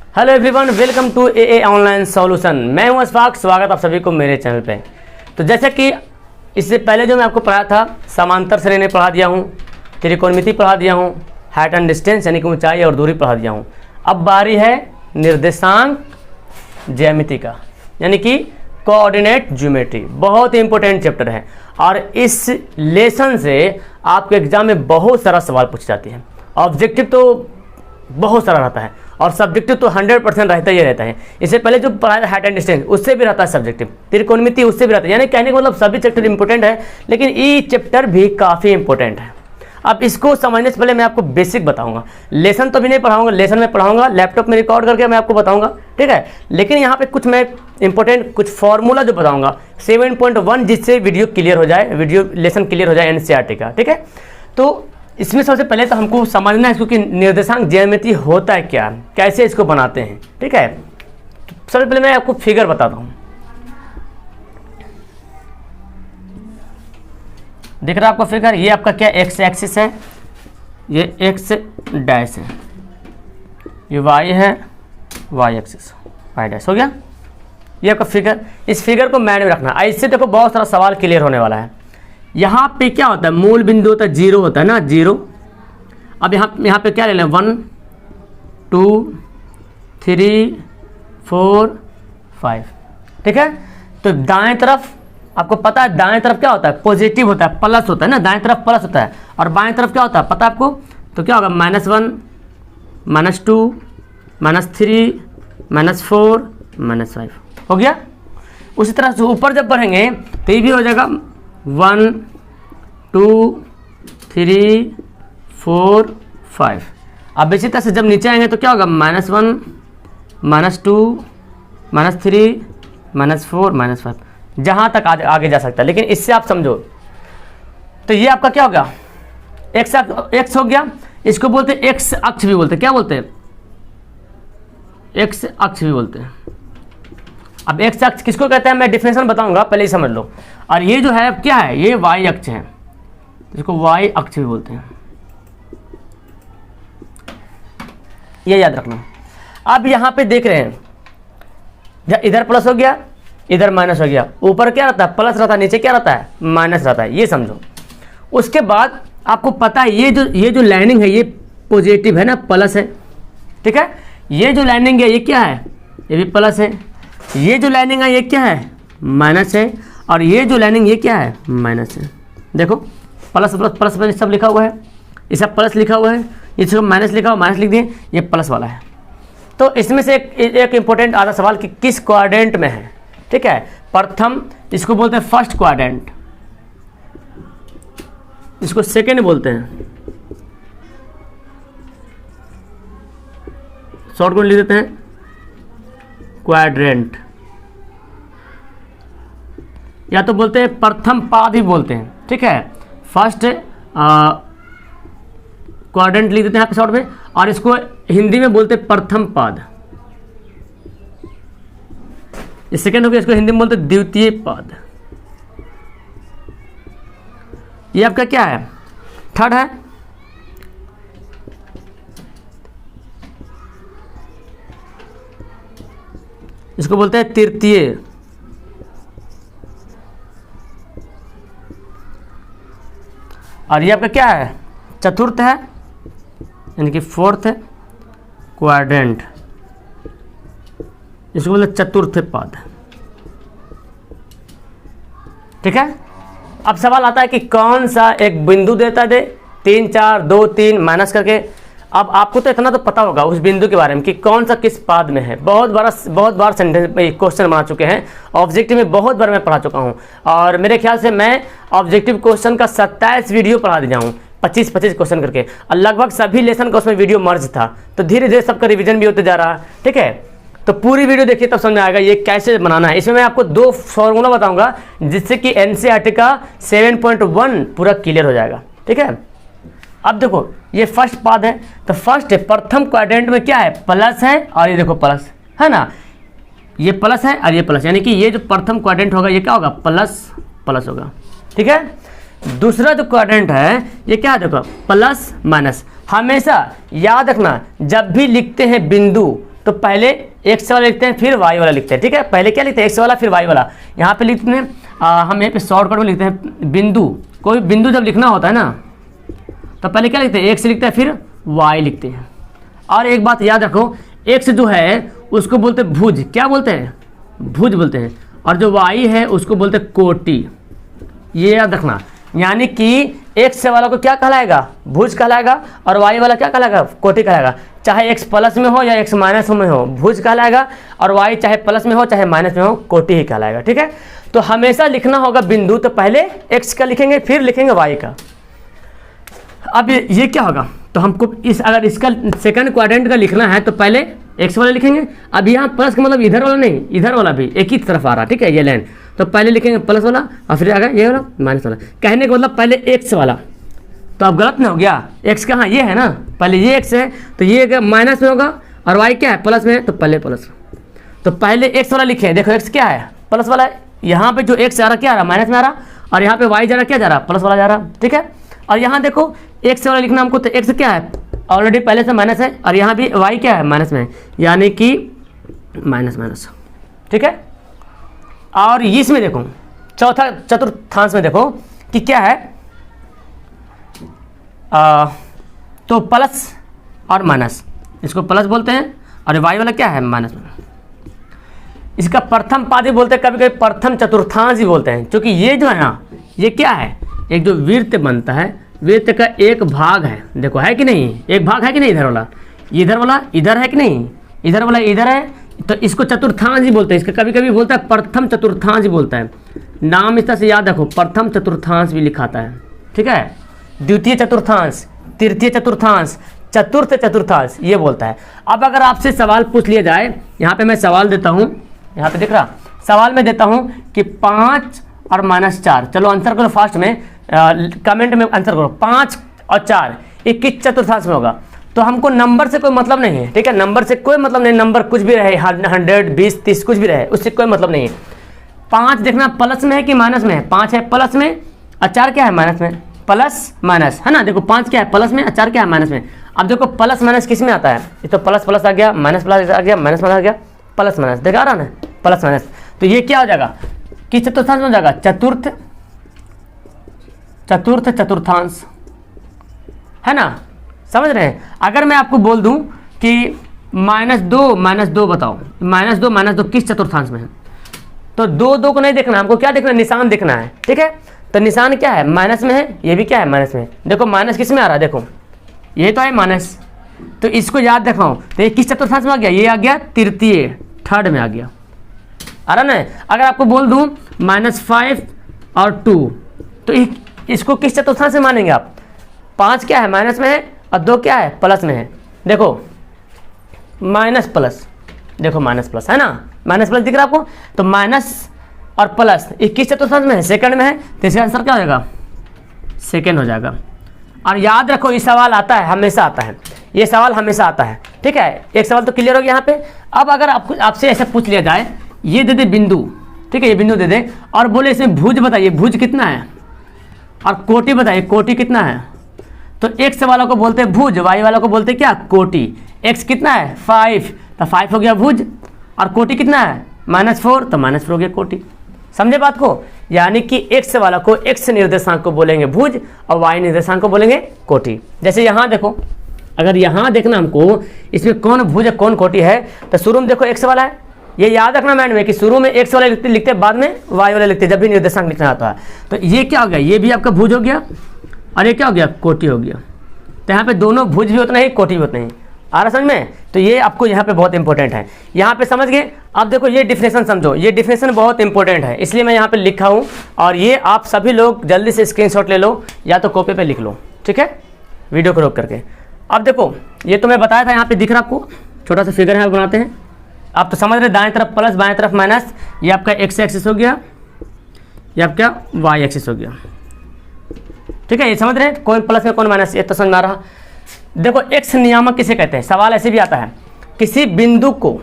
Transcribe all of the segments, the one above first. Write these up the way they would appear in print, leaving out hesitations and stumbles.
Hello everyone, welcome to a online solution. मैं हूं अशफाक, स्वागत आप सभी को मेरे चैनल पे। तो जैसे कि इससे पहले जो मैं आपको पढ़ाया था, समांतर श्रेणी पढ़ा दिया हूं, त्रिकोणमिति पढ़ा दिया हूं, हाइट एंड डिस्टेंस यानी कि ऊंचाई और दूरी पढ़ा दिया हूं। अब बारी है निर्देशांक ज्यामिति का, यानी कि कोऑर्डिनेट ज्योमेट्री। बहुत ही इंपॉर्टेंट चैप्टर है और इस लेसन से आपके एग्जाम में बहुत सारा सवाल पूछ जाती है। ऑब्जेक्टिव तो बहुत सारा रहता है और सब्जेक्टिव तो 100% रहता ही रहता है। इससे पहले जो पढ़ाया था हाइट एंड डिस्टेंस, उससे भी रहता है सब्जेक्टिव, त्रिकोणमिति उससे भी रहता है। यानी कहने का मतलब सभी चैप्टर इंपॉर्टेंट है, लेकिन ये चैप्टर भी काफ़ी इंपॉर्टेंट है। अब इसको समझने से पहले मैं आपको बेसिक बताऊंगा। लेसन तो भी नहीं पढ़ाऊंगा, लेसन में पढ़ाऊंगा, लैपटॉप में रिकॉर्ड करके मैं आपको बताऊंगा, ठीक है। लेकिन यहाँ पे कुछ मैं इंपॉर्टेंट कुछ फॉर्मूला जो बताऊंगा 7.1, जिससे वीडियो क्लियर हो जाए, वीडियो लेसन क्लियर हो जाए एनसीईआरटी का, ठीक है। तो इसमें सबसे पहले तो हमको समझना है इसको कि निर्देशांक ज्यामिति होता है क्या, कैसे इसको बनाते हैं, ठीक है। तो सबसे पहले मैं आपको फिगर बताता हूँ। दिख रहा है आपको फिगर? ये आपका क्या एक्स एक्सिस है, ये एक्स डैश है, ये वाई है, वाई एक्सिस, वाई डैश हो गया। ये आपका फिगर, इस फिगर को माइंड में रखना। इससे देखो बहुत सारा सवाल क्लियर होने वाला है। यहाँ पे क्या होता है, मूल बिंदु होता है, जीरो होता है ना, जीरो। अब यहाँ पे क्या ले लें, 1 2 3 4 5, ठीक है। तो दाएं तरफ आपको पता है, दाएं तरफ क्या होता है, पॉजिटिव होता है, प्लस होता है ना, दाएं तरफ प्लस होता है। और बाएं तरफ क्या होता है पता है आपको? तो क्या होगा, -1 -2 -3 -4 -5 हो गया। उसी तरह से ऊपर जब बढ़ेंगे तो ये भी हो जाएगा 1 2 3 4 5। अब इसी तरह से जब नीचे आएंगे तो क्या होगा, -1 -2 -3 -4 -5, जहाँ तक आगे जा सकता है। लेकिन इससे आप समझो तो ये आपका क्या होगा, एक्स हो गया। इसको बोलते हैं एक्स अक्ष भी बोलते हैं, क्या बोलते हैं, एक्स अक्ष भी बोलते हैं। अब एक्स अक्ष किसको कहते हैं मैं डिफिनेशन बताऊंगा, पहले ही समझ लो। और ये जो है क्या है, ये वाई अक्ष है, इसको वाई अक्ष भी बोलते हैं, ये याद रखना। अब यहाँ पे देख रहे हैं, इधर प्लस हो गया, इधर माइनस हो गया। ऊपर क्या रहता है, प्लस रहता है, नीचे क्या रहता है, माइनस रहता है, ये समझो। उसके बाद आपको पता है ये जो लाइनिंग है ये पॉजिटिव है ना, प्लस है, ठीक है। ये जो लाइनिंग है ये क्या है, ये भी प्लस है। ये जो लाइनिंग है ये क्या है, माइनस है। और ये जो लाइनिंग ये क्या है, माइनस है। देखो प्लस प्लस प्लस प्लस सब लिखा हुआ है, ये सब प्लस लिखा हुआ है, ये सब माइनस लिखा हुआ, माइनस लिख दिए, ये प्लस वाला है। तो इसमें से एक इंपॉर्टेंट आता सवाल कि किस क्वाड्रेंट में है, ठीक है। प्रथम इसको बोलते हैं फर्स्ट क्वाड्रेंट, इसको सेकेंड बोलते हैं, शॉर्ट में लिख देते हैं क्वाड्रेंट, या तो बोलते हैं प्रथम पाद ही बोलते हैं, ठीक है। फर्स्ट क्वाड्रेंट लिख देते हैं यहाँ पे शॉर्ट में, और इसको हिंदी में बोलते हैं प्रथम पाद। ये सेकेंड हो गया, इसको हिंदी में बोलते हैं द्वितीय पाद। ये आपका क्या है, थर्ड है। इसको बोलते हैं तृतीय। और ये आपका क्या है, चतुर्थ है, यानी कि फोर्थ क्वाड्रेंट, इसको बोलते हैं चतुर्थ पाद, ठीक है। अब सवाल आता है कि कौन सा एक बिंदु देता दे, 3 4 2 3 माइनस करके। अब आपको तो इतना तो पता होगा उस बिंदु के बारे में कि कौन सा किस पाद में है। बहुत बार सेंटेंस क्वेश्चन बना चुके हैं, ऑब्जेक्टिव में बहुत बार मैं पढ़ा चुका हूं। और मेरे ख्याल से मैं ऑब्जेक्टिव क्वेश्चन का 27 वीडियो पढ़ा दिया हूँ, 25 क्वेश्चन करके, और लगभग सभी लेसन का उसमें वीडियो मर्ज था। तो धीरे धीरे सबका रिवीजन भी होते जा रहा है, ठीक है। तो पूरी वीडियो देखिए तब समझ में आएगा ये कैसे बनाना है। इसमें मैं आपको 2 फॉर्मूला बताऊंगा जिससे कि एनसीईआरटी का 7.1 पूरा क्लियर हो जाएगा, ठीक है। अब देखो ये फर्स्ट पाद है, तो फर्स्ट है प्रथम क्वाड्रेंट में क्या है, प्लस है, और ये देखो प्लस है ना, ये प्लस है और ये प्लस, यानी कि ये जो प्रथम क्वाड्रेंट होगा ये क्या होगा, प्लस प्लस होगा, ठीक है। दूसरा जो क्वाड्रेंट है ये क्या है, देखो प्लस माइनस। हमेशा याद रखना जब भी लिखते हैं बिंदु तो तो पहले एक्स वाला लिखते हैं फिर वाई वाला लिखते हैं, ठीक है। पहले क्या लिखते हैं, एक्स वाला फिर वाई वाला। यहाँ पे लिखते हैं हम यहाँ पे शॉर्टकट में लिखते हैं बिंदु। कोई बिंदु जब लिखना होता है ना तो पहले क्या लिखते हैं, एक्स लिखते हैं फिर वाई लिखते हैं। और एक बात याद रखो, एक्स जो है उसको बोलते हैं भुज, क्या बोलते हैं, भुज बोलते हैं। और जो वाई है उसको बोलते हैं कोटि, ये याद रखना। यानी कि एक्स वाला को क्या कहलाएगा, भुज कहलाएगा, और वाई वाला क्या कहलाएगा, कोटि कहलाएगा। चाहे एक्स प्लस में हो या एक्स माइनस में हो, भुज कहलाएगा, और वाई चाहे प्लस में हो चाहे माइनस में हो, कोटि ही कहलाएगा, ठीक है। तो हमेशा लिखना होगा बिंदु तो पहले एक्स का लिखेंगे फिर लिखेंगे वाई का। अब ये क्या होगा, तो हमको अगर इसका सेकंड क्वाड्रेंट का लिखना है तो पहले एक्स वाला लिखेंगे। अब यहाँ प्लस का मतलब इधर वाला नहीं, इधर वाला भी एक ही तरफ आ रहा, ठीक है, ये लाइन। तो पहले लिखेंगे प्लस वाला और फिर आगे ये वाला माइनस वाला। कहने का मतलब पहले एक्स वाला, तो अब गलत नहीं हो गया, एक्स कहाँ, ये है ना, पहले ये एक्स है तो ये माइनस में होगा, और वाई क्या है प्लस में है, तो पहले प्लस। तो पहले एक्स वाला लिखे, देखो एक्स क्या है, प्लस वाला है। यहाँ पे जो एक्स आ रहा क्या आ रहा, माइनस में आ रहा, और यहाँ पे वाई जा रहा क्या जा रहा, प्लस वाला जा रहा, ठीक है। और यहाँ देखो एक्स वाला लिखना हमको, तो एक्स क्या है ऑलरेडी पहले से माइनस है, और यहाँ भी वाई क्या है माइनस में है, यानी कि माइनस माइनस, ठीक है। और इसमें देखो चौथा चतुर्थांश में देखो कि क्या है, तो प्लस और माइनस, इसको प्लस बोलते हैं, और वाई वाला क्या है माइनस में। इसका प्रथम पाद भी बोलते हैं, कभी कभी प्रथम चतुर्थांश भी बोलते हैं, क्योंकि ये जो है ना, ये क्या है, एक जो वृत्त बनता है, वृत्त का एक भाग है, देखो है कि नहीं, एक भाग है कि नहीं, इधर वाला इधर है कि नहीं, इधर वाला इधर है, तो इसको चतुर्थांश ही बोलते हैं। इसका कभी कभी बोलता है प्रथम चतुर्थांश ही बोलता है, नाम इस तरह से याद रखो, प्रथम चतुर्थांश भी लिखाता है, ठीक है। द्वितीय चतुर्थांश, तृतीय चतुर्थांश, चतुर्थ चतुर्थांश, ये बोलता है। अब अगर आपसे सवाल पूछ लिया जाए, यहाँ पे मैं सवाल देता हूँ, यहाँ पे दिख रहा, सवाल में देता हूँ कि 5 और -4, चलो आंसर करो फास्ट में, कमेंट में आंसर करो, 5 और 4 ये किस चतुर्थांश में होगा। तो हमको नंबर से कोई मतलब नहीं है, ठीक है, नंबर से कोई मतलब नहीं, नंबर कुछ भी रहे, 100, 20, 30 कुछ भी रहे, उससे कोई मतलब नहीं है। 5 देखना प्लस में है कि माइनस में है, 5 है प्लस में और 4 क्या है माइनस में, प्लस माइनस है ना। देखो 5 क्या है प्लस में और 4 क्या है माइनस में। अब देखो प्लस माइनस किस में आता है, ये तो प्लस प्लस आ गया, माइनस प्लस आ गया, माइनस माइनस आ गया, प्लस माइनस, देखा रहा ना, प्लस माइनस। तो ये क्या हो जाएगा, किस चतुर्थांश में हो जाएगा, चतुर्थ चतुर्थांश, है ना, समझ रहे हैं। अगर मैं आपको बोल दूं कि -2 बताओ, -2 किस चतुर्थांश में है, तो 2 को नहीं देखना, हमको क्या देखना है, निशान देखना है, ठीक है। तो निशान क्या है, माइनस में है, ये भी क्या है माइनस में। देखो माइनस किस में आ रहा है, देखो ये तो है माइनस, तो इसको याद रखवाऊँ, तो ये किस चतुर्थांश में आ गया, ये आ गया तृतीय, थर्ड में आ गया, आ रहा ना। अगर आपको बोल दूं -5 और 2, तो इसको किस चतुर्थांश से मानेंगे आप, 5 क्या है माइनस में है और 2 क्या है प्लस में है। देखो माइनस प्लस, देखो माइनस प्लस है ना, माइनस प्लस दिख रहा है आपको, तो माइनस और प्लस 21 चतुर्थांश में है, सेकंड में है, तो इसका आंसर क्या हो जाएगा, सेकंड हो जाएगा। और याद रखो ये सवाल आता है, हमेशा आता है, ये सवाल हमेशा आता है, ठीक है। एक सवाल तो क्लियर हो गया यहाँ पे। अब अगर आपसे ऐसा पूछ लिया जाए, ये दे दे बिंदु, ठीक है, ये बिंदु दे दे, और बोले इसमें भुज बताइए, भुज कितना है, और कोटि बताइए, कोटि कितना है। तो एक्स वाला को बोलते हैं भुज, वाई वाला को बोलते हैं क्या, कोटि। एक्स कितना है 5, तो 5 हो गया भुज, और कोटि कितना है -4, तो -4 हो गया कोटि। समझे बात को, यानी कि एक्स वाला को एक्स निर्देशांक को बोलेंगे भुज और वाई निर्देशांक को बोलेंगे कोटि। जैसे यहाँ देखो, अगर यहाँ देखना हमको इसमें कौन भुज है कौन कोटि है, तो शुरू में देखो एक्स वाला है, ये याद रखना माइंड में कि शुरू में एक्स वाला लिखते बाद में वाई वाला लिखते, जब भी निर्देशांक लिखना आता है। तो ये क्या हो गया, ये भी आपका भुज हो गया, और ये क्या हो गया, कोटि हो गया। तो यहाँ पे दोनों भुज भी उतना ही, कोटि भी उतना ही, आ रहा समझ में। तो ये आपको यहाँ पे बहुत इंपॉर्टेंट है, यहाँ पे समझ गए। अब देखो ये डिफिनेशन समझो, ये डिफिनेशन बहुत इंपॉर्टेंट है, इसलिए मैं यहाँ पे लिखा हूँ, और ये आप सभी लोग जल्दी से स्क्रीनशॉट ले लो या तो कॉपी पे लिख लो, ठीक है, वीडियो को रोक करके। अब देखो ये तो मैं बताया था, यहाँ पे दिख रहा आपको, छोटा सा फिगर है बनाते हैं। आप तो समझ रहे, दाएं तरफ प्लस बाएं तरफ माइनस, ये आपका एक्स एक्सिस हो गया, ये आपका वाई एक्सिस हो गया, ठीक है, ये समझ रहे हैं, कौन प्लस में कौन माइनस, ये तो समझ में आ रहा। देखो एक्स नियामक किसे कहते हैं, सवाल ऐसे भी आता है, किसी बिंदु को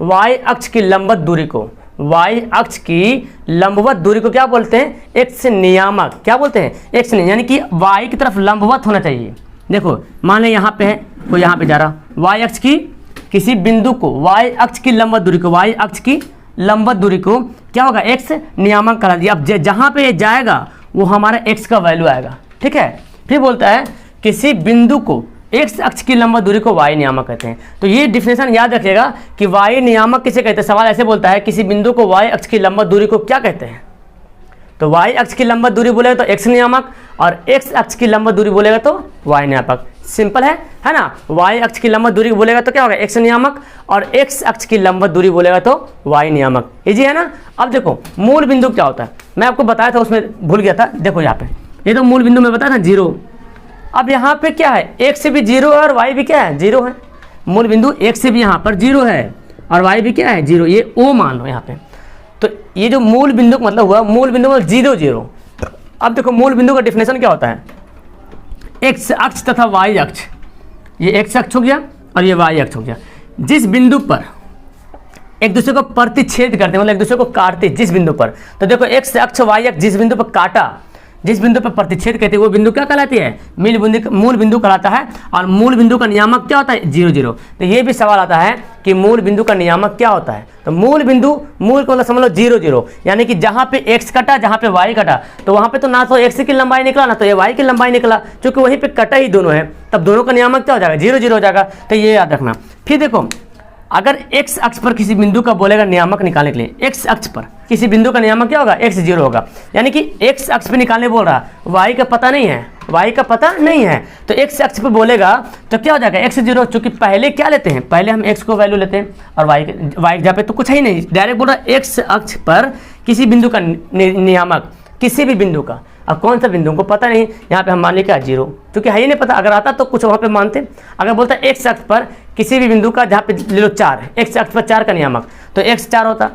वाई अक्ष की लंबवत दूरी को, वाई अक्ष की लंबवत दूरी को क्या बोलते हैं, एक्स नियामक, क्या बोलते हैं, एक्स, यानी कि वाई की तरफ लंबवत होना चाहिए। देखो मान लें यहाँ पे है, कोई यहाँ पे जा रहा, वाई अक्ष की किसी बिंदु को y अक्ष की लंबवत दूरी को क्या होगा, x नियामक करा दिया। अब जहाँ पे ये जाएगा वो हमारा x का वैल्यू आएगा, ठीक है। फिर बोलता है किसी बिंदु को x अक्ष की लंबवत दूरी को y नियामक कहते हैं। तो ये डिफिनेशन याद रखिएगा कि y नियामक किसे कहते हैं। सवाल ऐसे बोलता है किसी बिंदु को y अक्ष की लंबवत दूरी को क्या कहते हैं, तो y अक्ष की लंबवत दूरी बोलेगा तो x नियामक, और x अक्ष की लंबवत दूरी बोलेगा तो y नियामक। सिंपल है ना। y अक्ष की लंबवत दूरी बोलेगा तो क्या होगा, x नियामक, और x अक्ष की लंबवत दूरी बोलेगा तो y नियामक। इजी है ना। अब देखो मूल बिंदु क्या होता है, मैं आपको बताया था, उसमें भूल गया था। देखो यहाँ पे ये तो मूल बिंदु में बताया था 0। अब यहाँ पे क्या है, x भी 0 है और y भी क्या है, 0 है। मूल बिंदु x भी यहाँ पर 0 है और y भी क्या है, 0। ये O मान लो यहाँ पे। तो ये जो मूल बिंदु का मतलब हुआ, मूल बिंदु में 0 0। अब देखो मूल बिंदु का डिफिनेशन क्या होता है, x अक्ष तथा y अक्ष, ये x अक्ष हो गया और ये y अक्ष हो गया। जिस बिंदु पर एक दूसरे को प्रतिच्छेद करते हैं, मतलब एक दूसरे को काटते हैं जिस बिंदु पर, तो देखो x अक्ष y अक्ष जिस बिंदु पर काटा, जिस बिंदु पर प्रतिच्छेद कहते हैं वो बिंदु क्या कहलाती है, मूल बिंदु कहलाता है। और मूल बिंदु का नियामक क्या होता है, 0 0। तो ये भी सवाल आता है कि मूल बिंदु का नियामक क्या होता है। तो मूल बिंदु, मूल को मतलब समझ लो 0 0, यानी कि जहाँ पे x कटा, जहाँ पे y कटा, तो वहाँ पे तो ना तो x की लंबाई निकला ना तो ये y की लंबाई निकला, क्योंकि वहीं पे कटा ही दोनों है, तब दोनों का नियामक क्या हो जाएगा, 0 0 हो जाएगा। तो ये याद रखना। फिर देखो अगर x अक्ष पर किसी बिंदु का बोलेगा नियामक निकालने के लिए, x अक्ष पर किसी बिंदु का नियामक क्या होगा, x 0 होगा, यानी कि x अक्ष पे निकालने बोल रहा, y का पता नहीं है, y का पता नहीं है, तो x अक्ष पे बोलेगा तो क्या हो जाएगा, x 0। चूंकि पहले क्या लेते हैं, पहले हम x को वैल्यू लेते हैं और y जहाँ पे तो कुछ ही नहीं, डायरेक्ट बोल रहा x अक्ष पर किसी बिंदु का नियामक, किसी भी बिंदु का। अब कौन सा बिंदु को पता नहीं, यहाँ पे हम मान लिया क्या 0, क्योंकि है ही नहीं पता। अगर आता तो कुछ वहाँ पे मानते। अगर बोलता है x अक्ष पर किसी भी बिंदु का, जहाँ पे ले लो 4 है, x अक्ष पर 4 का नियामक, तो x 4 होता।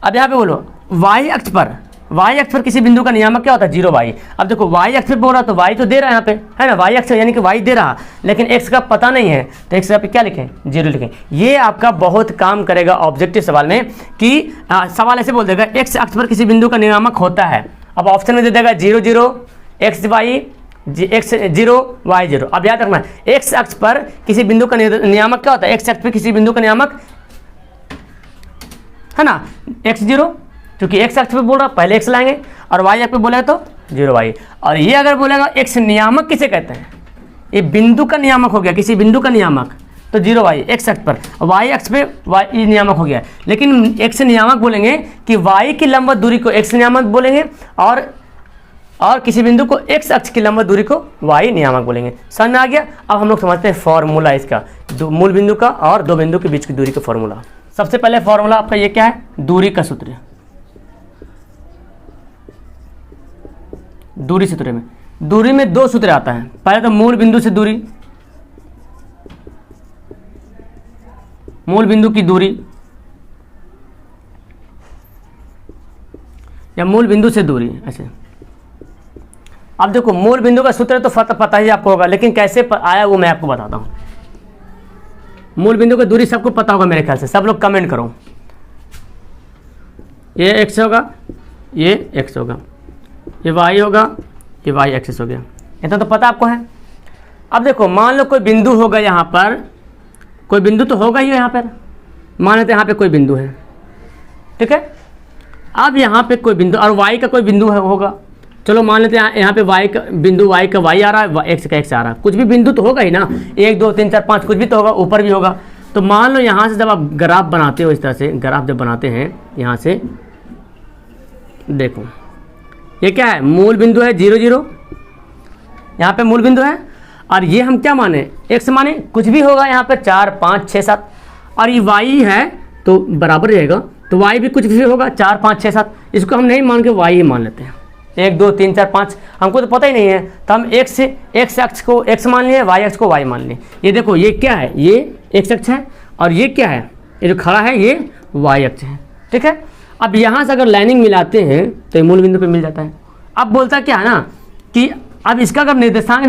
अब यहाँ पे बोलो y अक्ष पर किसी बिंदु का नियामक क्या होता है, 0 y। अब देखो y अक्ष पे बोल रहा तो y तो दे रहा है यहाँ पे, है ना, y अक्ष यानी कि y दे रहा, लेकिन x का पता नहीं है, तो x पे क्या लिखें, 0 लिखें। ये आपका बहुत काम करेगा ऑब्जेक्टिव सवाल में, कि सवाल ऐसे बोल देगा x अक्ष पर किसी बिंदु का नियामक होता है। अब ऑप्शन में दे देगा 0 0 x 0 y 0। अब याद रखना x अक्ष पर किसी बिंदु का नियामक क्या होता है, x अक्ष पर किसी बिंदु का नियामक है ना x 0, क्योंकि x अक्ष पे बोल रहा पहले x लाएंगे, और y अक्ष पे बोलेगा तो 0 y। और ये अगर बोलेगा x नियामक किसे कहते हैं, ये बिंदु का नियामक हो गया, किसी बिंदु का नियामक, तो 0 y x अक्ष पर, y अक्ष पे y नियामक हो गया। लेकिन x नियामक बोलेंगे कि y की लंबवत दूरी को x नियामक बोलेंगे, और किसी बिंदु को x अक्ष की लंबवत दूरी को y नियामक बोलेंगे। समझ में आ गया। अब हम लोग समझते हैं फॉर्मूला इसका, मूल बिंदु का और दो बिंदु के बीच की दूरी का फॉर्मूला। सबसे पहले फॉर्मूला आपका ये क्या है, दूरी का सूत्र। दूरी सूत्र में, दूरी में 2 सूत्र आता है। पहले तो मूल बिंदु से दूरी, मूल बिंदु की दूरी या मूल बिंदु से दूरी ऐसे। अब देखो मूल बिंदु का सूत्र तो पता ही आपको होगा, लेकिन कैसे आया वो मैं आपको बताता हूँ। मूल बिंदु की दूरी सबको पता होगा मेरे ख्याल से, सब लोग कमेंट करो। ये x होगा, ये x होगा, ये y होगा, ये y एक्सिस हो गया। इतना तो पता आपको है। अब देखो मान लो कोई बिंदु होगा, यहाँ पर कोई बिंदु तो होगा ही यहाँ पर, मान लेते हैं यहाँ पे कोई बिंदु है, ठीक है। अब यहाँ पे कोई बिंदु और y का कोई बिंदु है होगा, चलो मान लेते हैं यहाँ पे y का बिंदु, y का y आ रहा है, x का x आ रहा है, कुछ भी बिंदु तो होगा ही ना, 1 2 3 4 5 कुछ भी तो होगा, ऊपर भी होगा। तो मान लो यहाँ से जब आप ग्राफ बनाते हो, इस तरह से ग्राफ जब बनाते हैं, यहाँ से देखो ये क्या है, मूल बिंदु है 0 0, यहाँ पे मूल बिंदु है, और ये हम क्या माने, x माने, कुछ भी होगा यहाँ पे 4 5 6 7, और ये y है तो बराबर रहेगा, तो y भी कुछ भी होगा 4 5 6 7, इसको हम नहीं मान के y ही मान लेते हैं। 1 2 3 4 5 हमको तो पता ही नहीं है, तो हम x अक्ष को x मान लिए, y अक्ष को y मान लिए। ये देखो ये क्या है, ये x अक्ष है, और ये क्या है, ये जो खड़ा है ये y अक्ष है, ठीक है। अब यहाँ से अगर लाइनिंग मिलाते हैं तो ये मूल बिंदु पे मिल जाता है। अब बोलता क्या है ना कि अब इसका अगर निर्देशांक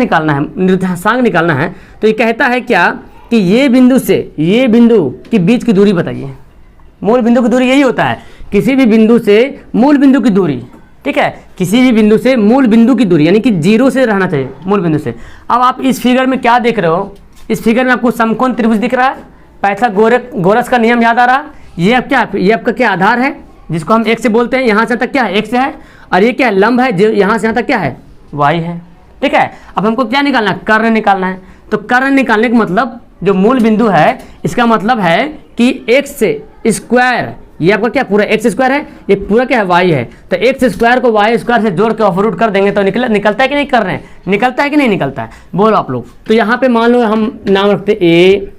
निकालना है तो ये कहता है क्या कि ये बिंदु से ये बिंदु के बीच की दूरी बताइए। मूल बिंदु की दूरी यही होता है, किसी भी बिंदु से मूल बिंदु की दूरी, ठीक है, किसी भी बिंदु से मूल बिंदु की दूरी, यानी कि 0 से रहना चाहिए मूल बिंदु से। अब आप इस फिगर में क्या देख रहे हो, इस फिगर में आपको समकोण त्रिभुज दिख रहा है, पाइथागोरस का नियम याद आ रहा। ये अब क्या, ये आपका क्या आधार है जिसको हम x से बोलते हैं, यहाँ से तक क्या है x है, और ये क्या है लंब है जो यहाँ से यहाँ तक क्या है y है। ठीक है, अब हमको क्या निकालना है, कर्ण निकालना है। तो कर्ण निकालने का मतलब जो मूल बिंदु है इसका मतलब है कि x स्क्वायर, ये आपका क्या पूरा x स्क्वायर है, ये पूरा क्या है y है, तो x स्क्वायर को y स्क्वायर से जोड़ के ऑफ रूट कर देंगे तो निकलता है कि नहीं कर रहे हैं, निकलता है कि नहीं निकलता है, बोलो आप लोग। तो यहाँ पे मान लो हम नाम रखते a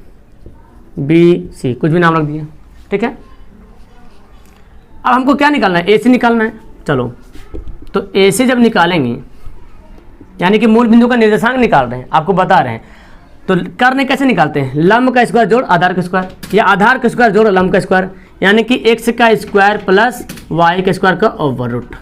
b c, कुछ भी नाम रख दिए। ठीक है, अब हमको क्या निकालना है, a से निकालना है। चलो तो a से जब निकालेंगे यानी कि मूल बिंदु का निर्देशांक निकाल रहे हैं, आपको बता रहे हैं। तो कर्ण कैसे निकालते हैं, लंब का स्क्वायर जोड़ आधार का स्क्वायर, या आधार का स्क्वायर जोड़ लंब का स्क्वायर, यानी कि x का स्क्वायर प्लस y का स्क्वायर का ओवर रूट।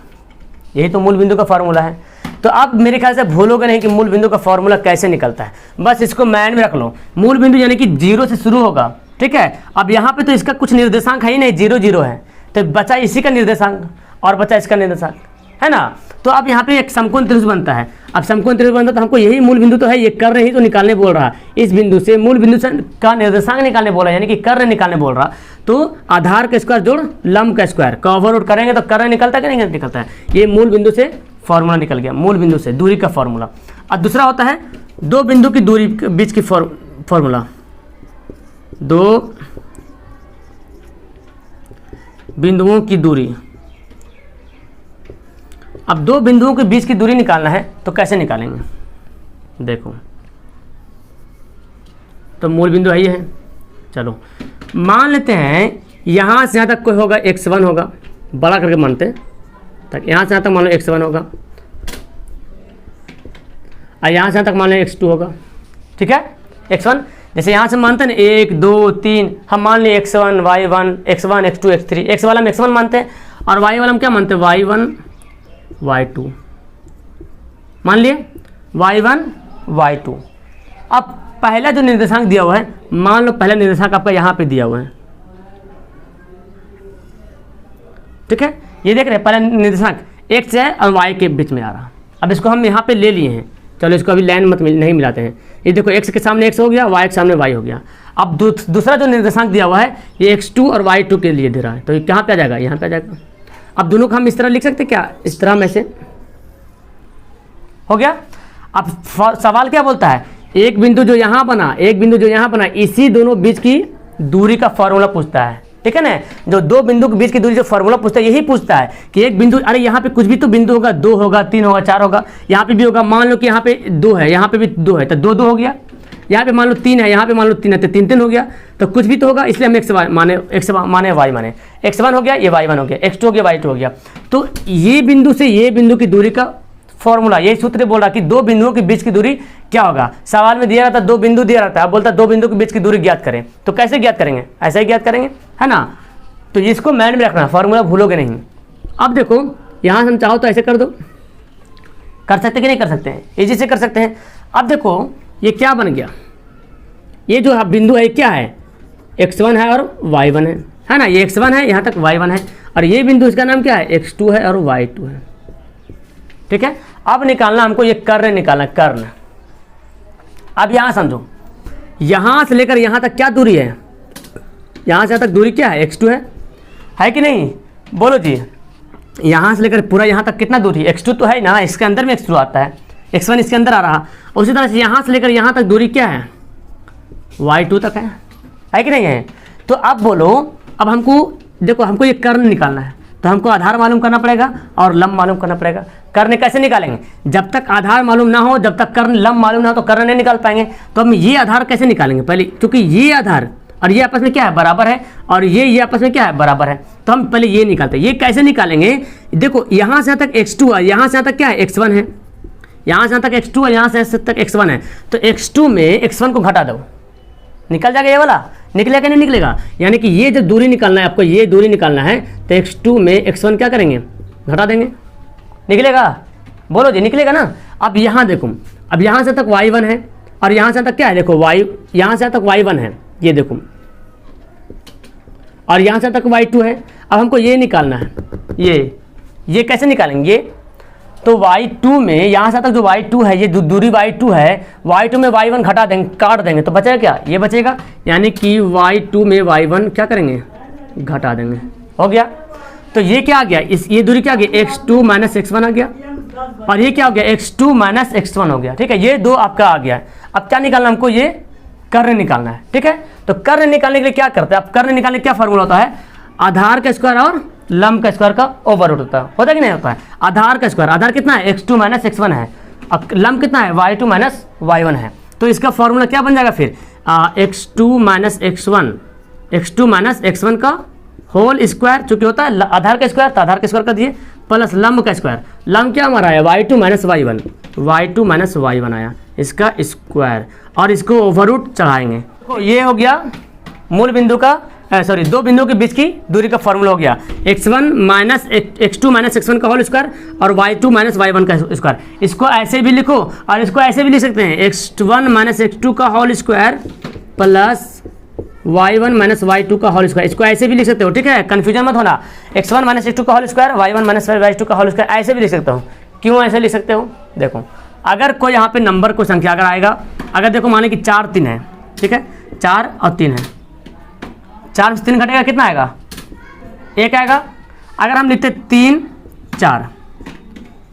यही तो मूल बिंदु का फॉर्मूला है। तो अब मेरे ख्याल से भूलोगे नहीं कि मूल बिंदु का फॉर्मूला कैसे निकलता है, बस इसको माइंड में रख लो। मूल बिंदु यानी कि 0 से शुरू होगा। ठीक है, अब यहाँ पे तो इसका कुछ निर्देशांक है ही नहीं, 0 0 है, तो बचा इसी का निर्देशांक और बचा इसका निर्देशांक, है ना। तो अब यहाँ पे एक समकोण त्रिभुज बनता है। अब समकोण त्रिभुज बनता है तो हमको यही मूल बिंदु तो है, ये कर्ण ही तो निकालने बोल रहा है। इस बिंदु से मूल बिंदु से का निर्देशांक निकालने बोल रहा है, यानी कि कर्ण निकालने बोल रहा। तो आधार का स्क्वायर जोड़ लंब का स्क्वायर का ओवर रूट करेंगे तो कर्ण निकलता है कि नहीं निकलता है। ये मूल बिंदु से फॉर्मूला निकल गया, मूल बिंदु से दूरी का फॉर्मूला। और दूसरा होता है दो बिंदु की दूरी के बीच की फॉर्मूला, दो बिंदुओं की दूरी। अब दो बिंदुओं के बीच की दूरी निकालना है तो कैसे निकालेंगे, देखो तो मूल बिंदु है ये है। चलो मान लेते हैं यहाँ से यहाँ तक कोई होगा x1 होगा, बड़ा करके मानते हैं, तक यहाँ से यहाँ तक मान लो x1 होगा और यहाँ से यहाँ तक मान लो x2 होगा। ठीक है, x1 जैसे यहाँ से मानते हैं ना 1 2 3, हम मान लिए x1 y1 x1 x2 x3, x वाला हम x1 मानते हैं और y वाला हम क्या मानते हैं y1 y2, मान लिए y1 y2। अब पहला जो निर्देशांक दिया हुआ है, मान लो पहला निर्देशांक आपका यहाँ पे दिया हुआ है। ठीक है, ये देख रहे हैं पहला निर्देशांक x है और y के बीच में आ रहा। अब इसको हम यहाँ पे ले लिए हैं, चलो इसको अभी लाइन नहीं मिलाते हैं। ये देखो x के सामने x हो गया, y के सामने y हो गया। अब दूसरा जो निर्देशांक दिया हुआ है ये x2 और y2 के लिए दे रहा है, तो ये कहाँ पे आ जाएगा, यहाँ पे आ जाएगा। अब दोनों को हम इस तरह लिख सकते क्या, इस तरह में से हो गया। अब सवाल क्या बोलता है, एक बिंदु जो यहाँ बना, एक बिंदु जो यहाँ बना, इसी दोनों बीच की दूरी का फॉर्मूला पूछता है। ठीक है ना, जो दो बिंदु के बीच की दूरी जो फॉर्मूला पूछता है यही पूछता है कि एक बिंदु, अरे यहाँ पे कुछ भी तो बिंदु होगा, 2 होगा 3 होगा 4 होगा, यहाँ पे भी होगा। मान लो कि यहाँ पे 2 है, यहाँ पे भी 2 है, तो 2 2 हो गया। यहाँ पे मान लो 3 है, यहाँ पे मान लो 3 है, तो 3 3 हो गया। तो कुछ भी तो होगा, इसलिए हम x माने y माने, x1 हो गया, ये y1 हो गया, x2 हो गया, y2 हो गया। तो ये बिंदु से ये बिंदु की दूरी का फॉर्मूला, यही सूत्र बोल रहा कि दो बिंदुओं के बीच की दूरी क्या होगा। सवाल में दिया रहता 2 बिंदु दिया रहता है, अब बोलता 2 बिंदु के बीच की दूरी ज्ञात करें। तो कैसे ज्ञात करेंगे, ऐसा ही ज्ञात करेंगे, है ना। तो इसको माइंड में रखना, फॉर्मूला भूलोगे नहीं। अब देखो यहाँ से हम चाहो तो ऐसे कर दो, कर सकते कि नहीं कर सकते हैं, इजी से कर सकते हैं। अब देखो ये क्या बन गया, ये जो बिंदु है क्या है, x1 है और y1 है ना। ये x1 है, यहाँ तक y1 है, और ये बिंदु इसका नाम क्या है, x2 है और y2 है। ठीक है, अब निकालना हमको ये कर्ण निकालना, कर्ण। अब यहाँ समझो, यहाँ से लेकर यहाँ तक क्या दूरी है, यहाँ से यहाँ तक दूरी क्या है, x2 है कि नहीं, बोलो जी। यहाँ से लेकर पूरा यहाँ तक कितना दूरी, x2 तो है ना, इसके अंदर में x2 आता है, x1 इसके अंदर आ रहा। उसी तरह से यहाँ से लेकर यहाँ तक दूरी क्या है, y2 तक है कि नहीं है। तो अब बोलो, अब हमको देखो, हमको ये कर्ण निकालना है तो हमको आधार मालूम करना पड़ेगा और लंब मालूम करना पड़ेगा। कर्ण कैसे निकालेंगे, जब तक आधार मालूम ना हो, जब तक कर्ण लंब मालूम ना हो तो कर्ण नहीं निकाल पाएंगे। तो हम ये आधार कैसे निकालेंगे पहले, क्योंकि ये आधार और ये आपस में क्या है, बराबर है, और ये आपस में क्या है, बराबर है। तो हम पहले ये निकालते हैं। ये कैसे निकालेंगे, देखो यहाँ से यहाँ तक x2 है, यहाँ से यहाँ तक क्या है, x1 है, यहाँ से यहाँ तक x2 है, यहाँ से यहाँ तक x1 है। तो x2 में x1 को घटा दो, निकल जाएगा, ये वाला निकलेगा नहीं निकलेगा। यानी कि ये जो दूरी निकालना है आपको, ये दूरी निकालना है, तो x2 में x1 क्या करेंगे, घटा देंगे, निकलेगा, बोलो जी निकलेगा ना। अब यहाँ देखो, अब यहाँ से तक y1 है और यहाँ से तक क्या है, देखो y, यहाँ से तक y1 है, ये देखो, और यहाँ से तक y2 है। अब हमको ये निकालना है, ये कैसे निकालेंगे, तो y2 में यहाँ से तक जो y2 है, ये दूरी y2 है, y2 में y1 घटा देंगे, काट देंगे, तो बचेगा क्या, ये बचेगा, यानी कि y2 में y1 क्या करेंगे, घटा देंगे, हो गया। तो ये क्या आ गया, ये दूरी क्या आ गया, x2 माइनस x1 आ गया, और ये क्या हो गया, x2 माइनस x1 हो गया, ठीक है। ये दो आपका आ गया। अब क्या निकालना हमको, ये कर्ण निकालना है, ठीक है। तो कर्ण निकालने के लिए क्या करते हैं, अब कर्ण निकालने का क्या फॉर्मूला होता है, आधार का स्क्वायर और लंब का स्क्वायर का ओवररूट होता है कि नहीं होता है। आधार का स्क्वायर, आधार कितना है, x2 माइनस x1 है, अब लंब कितना है, y2 माइनस y1 है। तो इसका फॉर्मूला क्या बन जाएगा फिर, x2 माइनस x1 का होल स्क्वायर, चूंकि होता है आधार का स्क्वायर, तो आधार का स्क्वायर कर दिए, प्लस लंब का स्क्वायर, लंब क्या हमारा है, y2 माइनस y1 आया, इसका स्क्वायर, और इसको ओवररूट चढ़ाएंगे। तो ये हो गया मूल बिंदु का, सॉरी, दो बिंदुओं के बीच की दूरी का फॉर्मूला हो गया, x1 minus x2 minus x1 का होल स्क्वायर और y2 माइनस y1 का स्क्वायर। इसको ऐसे भी लिखो और इसको ऐसे भी लिख सकते हैं, x1 माइनस x2 का whole square plus y1 minus y2 का होल स्क्वायर, इसको ऐसे भी लिख सकते हो, ठीक है, कंफ्यूजन मत होना। x1 माइनस x2 का whole square, y1 minus y2 का होल स्क्वायर, ऐसे भी लिख सकते हो। क्यों ऐसे लिख सकते हो, देखो, अगर कोई यहाँ पे नंबर को संख्या अगर आएगा, अगर देखो माने कि 4 3 है, ठीक है, 4 और 3 है, 4 से 3 घटेगा कितना आएगा, 1 आएगा। अगर हम लिखते 3 4,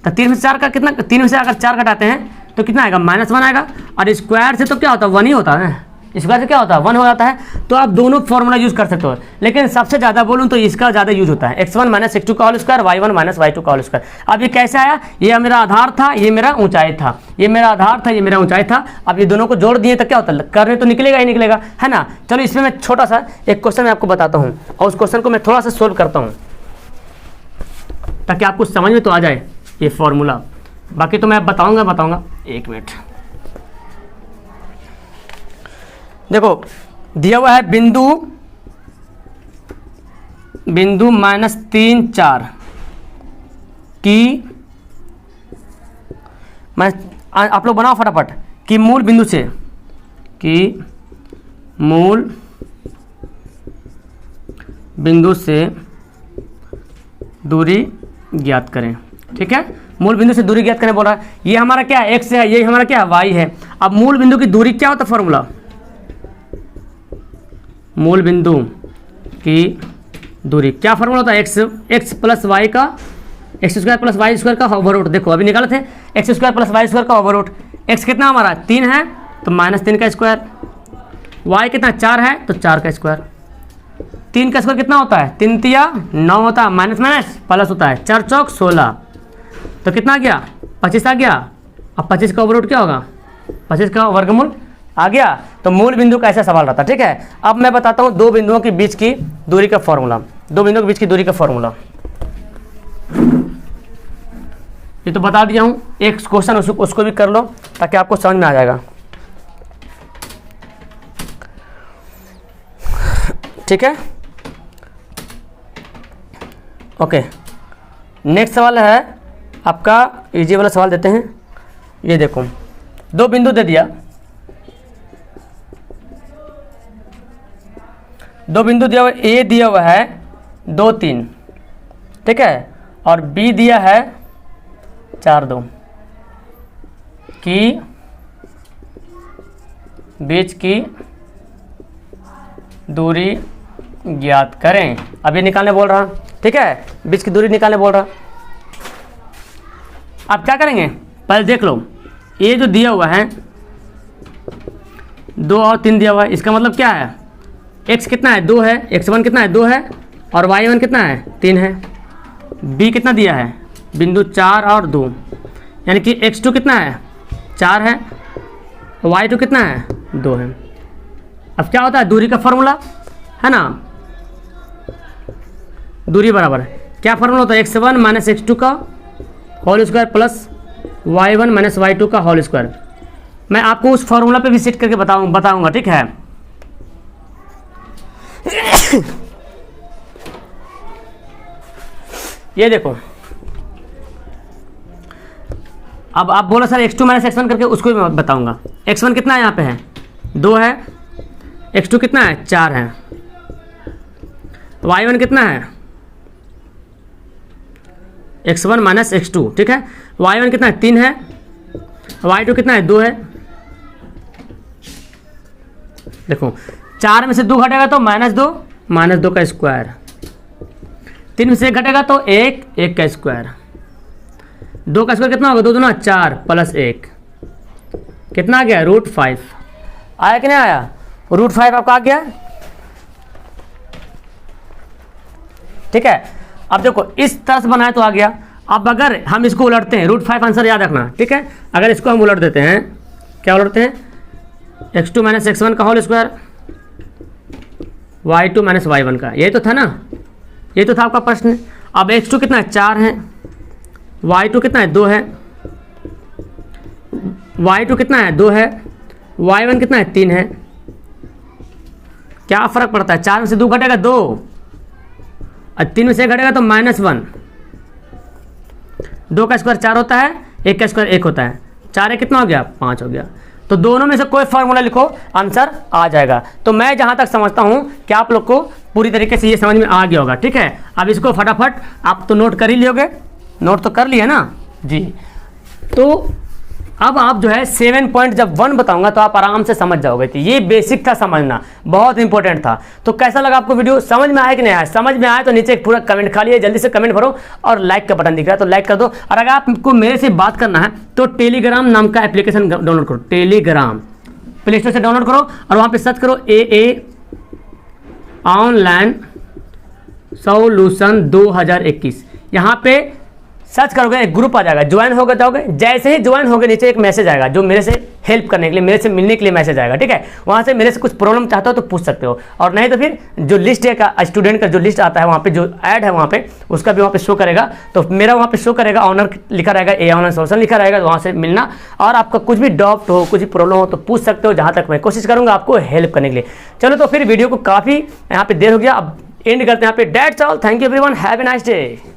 तो 3 में से 4 का कितना, 3 में से अगर 4 घटाते हैं तो कितना आएगा, -1 आएगा, और स्क्वायर से तो क्या होता है, 1 ही होता है, स्क्वायर से क्या होता है, 1 हो जाता है। तो आप दोनों फॉर्मूला यूज कर सकते हो, लेकिन सबसे ज़्यादा बोलूँ तो इसका ज़्यादा यूज होता है, x1 माइनस x2 का whole square, y1 minus y2 का होल स्क्वायर। अब ये कैसे आया, ये मेरा आधार था, ये मेरा ऊंचाई था, ये मेरा आधार था, ये मेरा ऊंचाई था। अब ये दोनों को जोड़ दिए तो क्या होता है, करने तो निकलेगा ही निकलेगा, है ना। चलो इसमें मैं छोटा सा एक क्वेश्चन मैं आपको बताता हूँ, और उस क्वेश्चन को मैं थोड़ा सा सोल्व करता हूँ ताकि आपको समझ में तो आ जाए ये फॉर्मूला। बाकी तो मैं बताऊँगा, 1 मिनट। देखो दिया हुआ है बिंदु -3 4 की, मैं आप लोग बनाओ फटाफट, कि मूल बिंदु से दूरी ज्ञात करें, ठीक है। मूल बिंदु से दूरी ज्ञात करें बोल रहा है, ये हमारा क्या है, x है, ये हमारा क्या है, y है। अब मूल बिंदु की दूरी क्या होता है, फॉर्मूला, मूल बिंदु की दूरी क्या फॉर्मूला होता है, x प्लस वाई का, x square plus Y square का ओवररूट। देखो अभी निकाले थे, x square plus Y square का ओवररूट। x कितना हमारा 3 है तो -3 का स्क्वायर, y कितना 4 है तो 4 का स्क्वायर। 3 का स्क्वायर कितना होता है, 3 तिया 9 होता है, माइनस माइनस प्लस होता है, 4 चौक 16, तो कितना आ गया, 25 आ गया। अब 25 का ओवररूट क्या होगा, 25 का वर्गमूल आ गया। तो मूल बिंदु का ऐसा सवाल रहता है, ठीक है। अब मैं बताता हूँ दो बिंदुओं के बीच की दूरी का फॉर्मूला, दो बिंदुओं के बीच की दूरी का फॉर्मूला ये तो बता दिया हूँ। एक क्वेश्चन उसको भी कर लो ताकि आपको समझ में आ जाएगा, ठीक है। ओके, नेक्स्ट सवाल है आपका, इजी वाला सवाल देते हैं। ये देखो दो बिंदु दे दिया, दो बिंदु दिया हुआ, ए दिया हुआ है 2 3, ठीक है, और बी दिया है 4 2 की बीच की दूरी ज्ञात करें। अभी निकालने बोल रहा, ठीक है, बीच की दूरी निकालने बोल रहा। आप क्या करेंगे, पहले देख लो, ये जो दिया हुआ है 2 और 3 दिया हुआ है, इसका मतलब क्या है, x कितना है 2 है, x1 कितना है 2 है, और y1 कितना है 3 है। b कितना दिया है, बिंदु 4 और 2, यानी कि x2 कितना है 4 है, y2 कितना है 2 है। अब क्या होता है, दूरी का फॉर्मूला है ना, दूरी बराबर क्या फॉर्मूला होता है, x1 माइनस x2 का whole square plus y1 minus y2 का होल स्क्वायर। मैं आपको उस फॉर्मूला पे भी सेट करके बताऊंगा, ठीक है। ये देखो, अब आप बोलो सर x2 माइनस x1 करके, उसको भी मैं बताऊंगा। x1 कितना है, यहाँ पे है 2 है, x2 कितना है 4 है, y1 कितना है x1 माइनस x2, ठीक है। y1 कितना है 3 है, y2 कितना है 2 है। देखो 4 में से 2 घटेगा तो -2 का स्क्वायर, 3 में से 1 घटेगा तो 1 का स्क्वायर, 2 का स्क्वायर कितना होगा 2 दूना 4 प्लस 1 कितना आ गया √5। आया कि नहीं आया, √5 आपका आ गया, ठीक है। अब देखो इस तरह से बनाए तो आ गया। अब अगर हम इसको उलटते हैं, √5 आंसर याद रखना, ठीक है। अगर इसको हम उलट देते हैं, क्या उलटते हैं, x2 माइनस x1 का whole square, y2 minus y1 का, यही तो था ना, ये तो था आपका प्रश्न। अब x2 कितना है 4 है, y2 कितना है 2 है, y2 कितना है 2 है, y1 कितना है 3 है। क्या फर्क पड़ता है, 4 में से 2 घटेगा 2 और 3 में से 1 घटेगा तो -1। 2 का स्क्वायर 4 होता है, 1 का स्क्वायर 1 होता है, 4 1 कितना हो गया 5 हो गया। तो दोनों में से कोई फार्मूला लिखो, आंसर आ जाएगा। तो मैं जहां तक समझता हूं कि आप लोग को पूरी तरीके से ये समझ में आ गया होगा, ठीक है। अब इसको फटाफट आप तो नोट कर ही लियोगे, नोट तो कर लिए ना जी। तो अब आप जो है 7 पॉइंट जब 1 बताऊंगा तो आप आराम से समझ जाओगे। तो ये बेसिक था, समझना बहुत इंपॉर्टेंट था। तो कैसा लगा आपको वीडियो, समझ में आया कि नहीं आया? समझ में आया तो नीचे एक पूरा कमेंट खाली है, जल्दी से कमेंट भरो और लाइक का बटन दिख रहा है तो लाइक कर दो। और अगर आपको मेरे से बात करना है तो टेलीग्राम नाम का एप्लीकेशन डाउनलोड करो, टेलीग्राम प्ले स्टोर से डाउनलोड करो और वहाँ पर सर्च करो AA ऑनलाइन सॉल्यूशन 2021। यहाँ पे सर्च करोगे एक ग्रुप आ जाएगा, ज्वाइन होकर जाओगे, जैसे ही ज्वाइन होगे नीचे एक मैसेज आएगा जो मेरे से हेल्प करने के लिए, मेरे से मिलने के लिए मैसेज आएगा, ठीक है। वहाँ से मेरे से कुछ प्रॉब्लम चाहते हो तो पूछ सकते हो, और नहीं तो फिर जो लिस्ट है का स्टूडेंट का जो लिस्ट आता है वहाँ पे जो ऐड है वहाँ पे उसका भी वहाँ पे शो करेगा। तो मेरा वहाँ पे शो करेगा, ऑनर लिखा रहेगा, ए ऑनलाइन सोल्यूशन लिखा रहेगा, वहाँ से मिलना और आपका कुछ भी डाउट हो, कुछ भी प्रॉब्लम हो तो पूछ सकते हो, जहाँ तक मैं कोशिश करूँगा आपको हेल्प करने के लिए। चलो तो फिर वीडियो को काफ़ी यहाँ पे देर हो गया, अब एंड करते हैं यहाँ पे। That's all, thank you everyone, have a nice day.